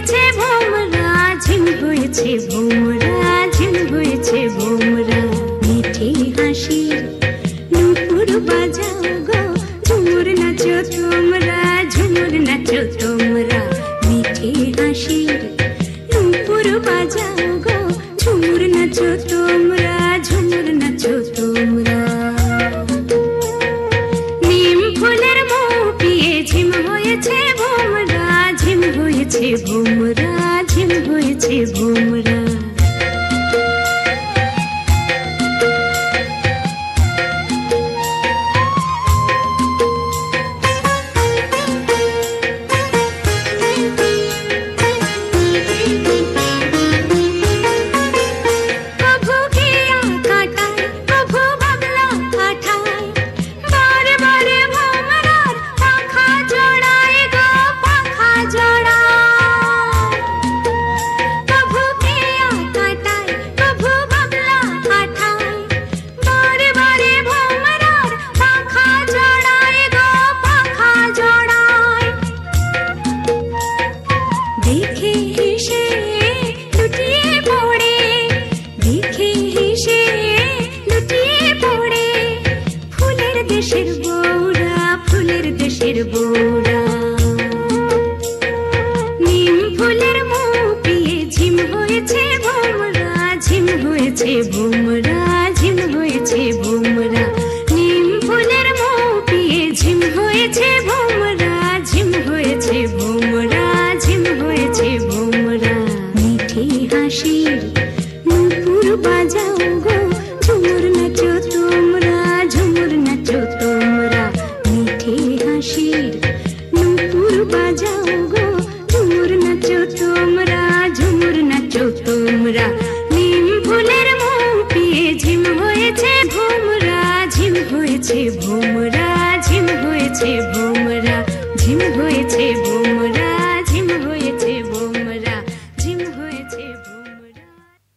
হয়েছে ভোমরা, ঝিম হয়েছে ভোমরা, ঝিম হয়েছে ভোমরা। মিঠে হাসির নুপুর বাজাও গো, ঝুমুর নাচো তোমরা, ঝুমুর নাচো তোমরা। মিঠে হাসির নুপুর বাজাও গো, ঝুমুর নাচো তোমরা, ঝুমুর নাচো তোমরা। নিম ফুলের মুখ পিয়ে ঝিম হয়েছে ভোমরা, ঝিম হয়েছে ভোমরা, ঝিম হয়েছে ভোমরা। দেশের বৌরা, ফুলের দেশের বৌরা। নিম ফুলের মুখ পিয়ে ঝিম হয়েছে ভোমরা, ঝিম হয়েছে ভোমরা, ঝিম হয়েছে ভোমরা। নিম ফুলের মুখ পিয়ে ঝিম হয়েছে ভোমরা, ঝিম হয়েছে ভোমরা, ঝিম হয়েছে ভোমরা। মিঠে হাসির নুপুর বাজাও গো, ঝুমুর নাচো তোমরা, ঝুমুর নাচো তোমরা। মিঠে হাসির নুপুর বাজাও গো, ঝুমুর নাচো তোমরা, ঝুমুর নাচো তোমরা। নিম ফুলের মুখ পিয়ে ঝিম হয়েছে ভোমরা, ঝিম হয়েছে ভোমরা, ঝিম হয়েছে ভোমরা, ঝিম হয়েছে ভোমরা।